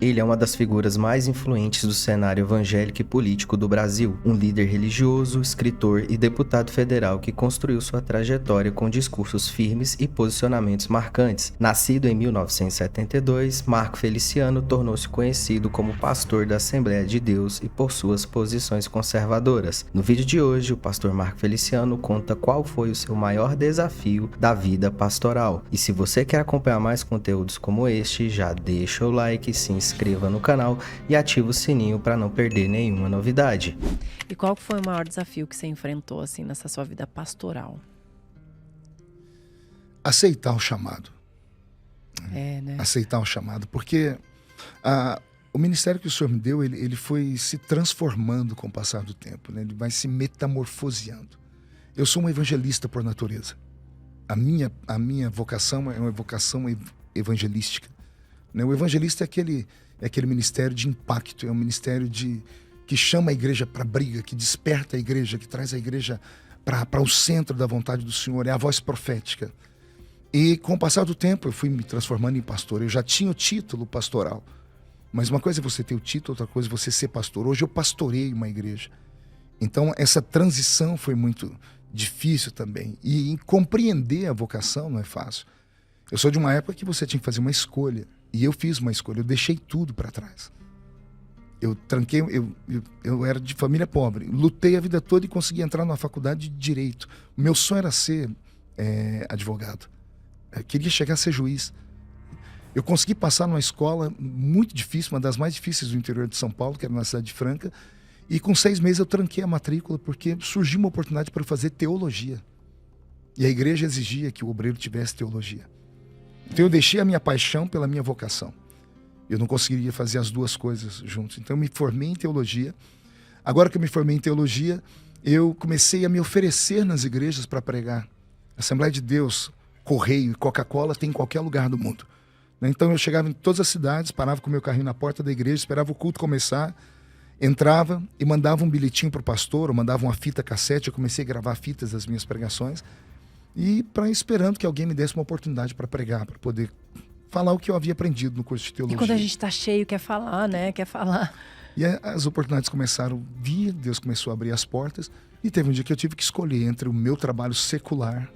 Ele é uma das figuras mais influentes do cenário evangélico e político do Brasil, um líder religioso, escritor e deputado federal que construiu sua trajetória com discursos firmes e posicionamentos marcantes. Nascido em 1972, Marco Feliciano tornou-se conhecido como pastor da Assembleia de Deus e por suas posições conservadoras. No vídeo de hoje, o pastor Marco Feliciano conta qual foi o seu maior desafio da vida pastoral. E se você quer acompanhar mais conteúdos como este, já deixa o like, se inscreva no canal e ativa o sininho para não perder nenhuma novidade. E qual foi o maior desafio que você enfrentou assim nessa sua vida pastoral? Aceitar o chamado. Né? Aceitar o chamado, porque o ministério que o Senhor me deu, ele foi se transformando com o passar do tempo, né? Ele vai se metamorfoseando. Eu sou um evangelista por natureza. A minha vocação é uma vocação evangelística. O evangelista é aquele ministério de impacto, é um ministério que chama a igreja para a briga, que desperta a igreja, que traz a igreja para o centro da vontade do Senhor, é a voz profética. E com o passar do tempo eu fui me transformando em pastor. Eu já tinha o título pastoral, mas uma coisa é você ter o título, outra coisa é você ser pastor. Hoje eu pastorei uma igreja. Então essa transição foi muito difícil também. E compreender a vocação não é fácil. Eu sou de uma época que você tinha que fazer uma escolha. E eu fiz uma escolha, eu deixei tudo para trás. Eu tranquei, eu era de família pobre, lutei a vida toda e consegui entrar numa faculdade de Direito. O meu sonho era ser advogado. Eu queria chegar a ser juiz. Eu consegui passar numa escola muito difícil, uma das mais difíceis do interior de São Paulo, que era na cidade de Franca, e com 6 meses eu tranquei a matrícula porque surgiu uma oportunidade para eu fazer teologia. E a igreja exigia que o obreiro tivesse teologia. Então eu deixei a minha paixão pela minha vocação. Eu não conseguiria fazer as duas coisas juntos. Então eu me formei em teologia. Agora que eu me formei em teologia, eu comecei a me oferecer nas igrejas para pregar. Assembleia de Deus, Correio e Coca-Cola tem em qualquer lugar do mundo. Então eu chegava em todas as cidades, parava com o meu carrinho na porta da igreja, esperava o culto começar, entrava e mandava um bilhetinho para o pastor, ou mandava uma fita cassete. Eu comecei a gravar fitas das minhas pregações. E esperando que alguém me desse uma oportunidade para pregar, para poder falar o que eu havia aprendido no curso de teologia. E quando a gente está cheio, quer falar, né? Quer falar. E as oportunidades começaram a vir, Deus começou a abrir as portas. E teve um dia que eu tive que escolher entre o meu trabalho secular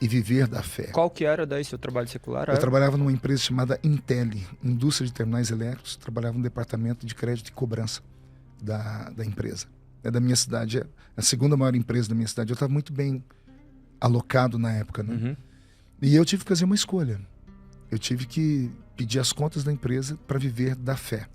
e viver da fé. Qual que era daí seu trabalho secular? Eu trabalhava numa empresa chamada Intel, Indústria de Terminais Elétricos. Trabalhava no departamento de crédito e cobrança da empresa. É da minha cidade, é a segunda maior empresa da minha cidade. Eu estava muito bem alocado na época, né? Uhum. E eu tive que fazer uma escolha. Eu tive que pedir as contas da empresa para viver da fé.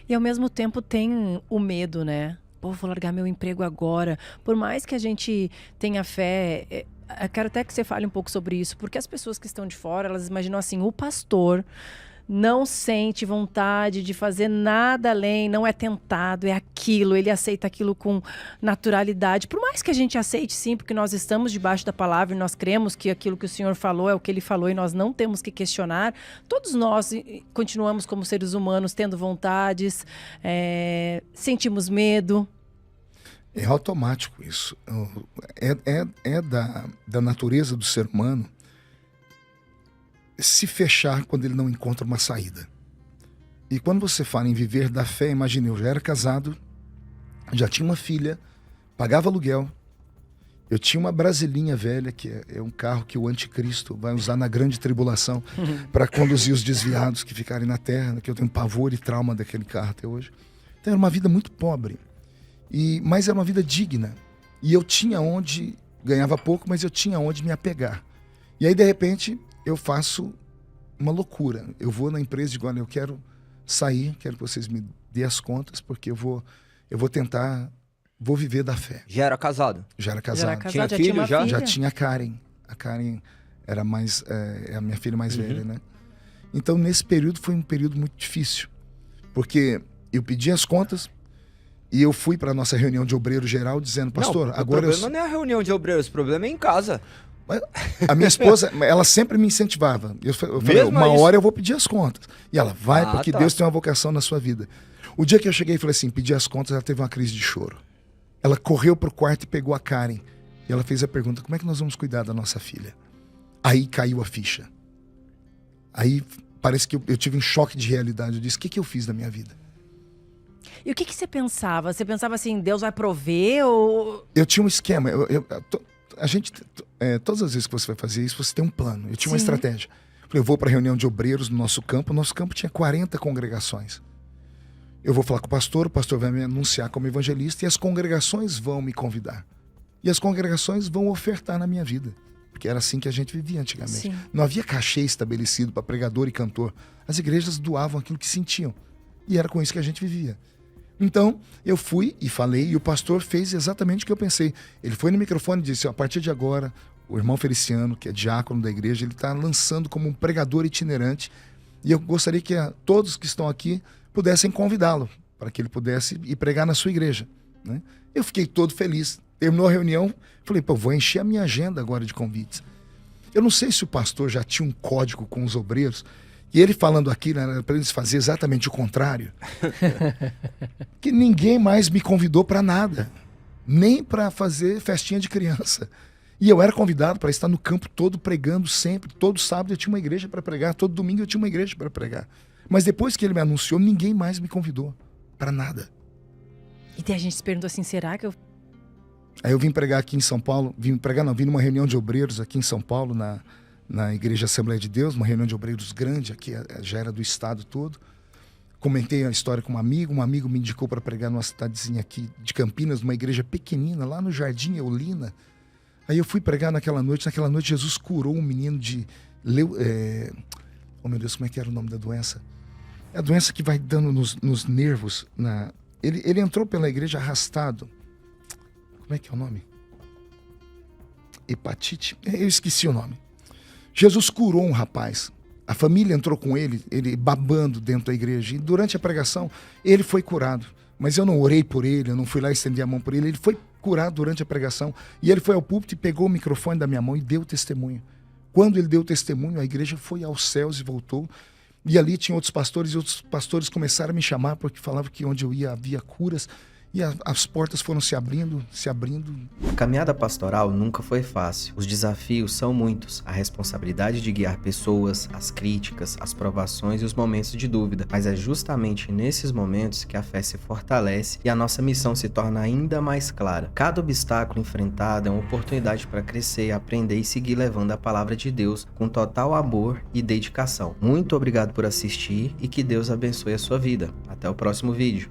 E ao mesmo tempo tem o medo, né? Pô, vou largar meu emprego agora. Por mais que a gente tenha fé, eu quero até que você fale um pouco sobre isso, porque as pessoas que estão de fora, elas imaginam assim, o pastor não sente vontade de fazer nada além, não é tentado, é aquilo, ele aceita aquilo com naturalidade. Por mais que a gente aceite, sim, porque nós estamos debaixo da palavra e nós cremos que aquilo que o Senhor falou é o que Ele falou e nós não temos que questionar. Todos nós continuamos como seres humanos tendo vontades, sentimos medo. É automático isso. É da natureza do ser humano se fechar quando ele não encontra uma saída. E quando você fala em viver da fé, imagine, eu já era casado, já tinha uma filha, pagava aluguel, eu tinha uma brasilinha velha, que é um carro que o anticristo vai usar na grande tribulação para conduzir os desviados que ficarem na terra, que eu tenho pavor e trauma daquele carro até hoje. Então era uma vida muito pobre, mas era uma vida digna. E eu tinha onde, ganhava pouco, mas eu tinha onde me apegar. E aí, de repente, eu faço uma loucura. Eu vou na empresa e digo, olha, eu quero sair, quero que vocês me dêem as contas, porque eu vou tentar, vou viver da fé. Já era casado? Já era casado. Tinha já filho, tinha uma já? filha? Já tinha a Karen. A Karen era é a minha filha mais velha, né? Então, nesse período, foi um período muito difícil. Porque eu pedi as contas e eu fui para a nossa reunião de obreiro geral dizendo, pastor, não, agora... O problema não é a reunião de obreiros, o problema é em casa. A minha esposa, ela sempre me incentivava. Eu falei, uma hora eu vou pedir as contas. E ela, vai, porque Deus tem uma vocação na sua vida. O dia que eu cheguei e falei assim, pedi as contas, ela teve uma crise de choro. Ela correu pro quarto e pegou a Karen. E ela fez a pergunta, como é que nós vamos cuidar da nossa filha? Aí caiu a ficha. Aí parece que eu tive um choque de realidade. Eu disse, o que eu fiz da minha vida? E o que você pensava? Você pensava assim, Deus vai prover ou... Eu tinha um esquema. Todas as vezes que você vai fazer isso, você tem um plano. Eu tinha uma Sim. estratégia. Eu vou para a reunião de obreiros no nosso campo. O nosso campo tinha 40 congregações. Eu vou falar com o pastor vai me anunciar como evangelista e as congregações vão me convidar. E as congregações vão ofertar na minha vida. Porque era assim que a gente vivia antigamente. Sim. Não havia cachê estabelecido para pregador e cantor. As igrejas doavam aquilo que sentiam. E era com isso que a gente vivia. Então, eu fui e falei, e o pastor fez exatamente o que eu pensei. Ele foi no microfone e disse, a partir de agora, o irmão Feliciano, que é diácono da igreja, ele está lançando como um pregador itinerante, e eu gostaria que todos que estão aqui pudessem convidá-lo, para que ele pudesse ir pregar na sua igreja, né? Eu fiquei todo feliz. Terminou a reunião, falei, vou encher a minha agenda agora de convites. Eu não sei se o pastor já tinha um código com os obreiros, e ele falando aqui, né, para eles fazerem exatamente o contrário, que ninguém mais me convidou para nada, nem para fazer festinha de criança. E eu era convidado para estar no campo todo pregando sempre. Todo sábado eu tinha uma igreja para pregar, todo domingo eu tinha uma igreja para pregar. Mas depois que ele me anunciou, ninguém mais me convidou para nada. E daí a gente se perguntou assim, será que eu... Aí eu vim pregar aqui em São Paulo, vim numa reunião de obreiros aqui em São Paulo, na Igreja Assembleia de Deus, uma reunião de obreiros grande, aqui já era do estado todo. Comentei a história com um amigo me indicou para pregar numa cidadezinha aqui de Campinas, numa igreja pequenina, lá no Jardim Eulina. Aí eu fui pregar naquela noite Jesus curou um menino de... Oh meu Deus, como é que era o nome da doença? É a doença que vai dando nos nervos. Ele entrou pela igreja arrastado. Como é que é o nome? Hepatite? Eu esqueci o nome. Jesus curou um rapaz. A família entrou com ele babando dentro da igreja. E durante a pregação, ele foi curado. Mas eu não orei por ele, eu não fui lá estender a mão por ele. Ele foi curado durante a pregação. E ele foi ao púlpito e pegou o microfone da minha mão e deu testemunho. Quando ele deu testemunho, a igreja foi aos céus e voltou. E ali tinha outros pastores, e outros pastores começaram a me chamar porque falavam que onde eu ia havia curas. E as portas foram se abrindo. A caminhada pastoral nunca foi fácil. Os desafios são muitos. A responsabilidade de guiar pessoas, as críticas, as provações e os momentos de dúvida. Mas é justamente nesses momentos que a fé se fortalece e a nossa missão se torna ainda mais clara. Cada obstáculo enfrentado é uma oportunidade para crescer, aprender e seguir levando a palavra de Deus com total amor e dedicação. Muito obrigado por assistir e que Deus abençoe a sua vida. Até o próximo vídeo.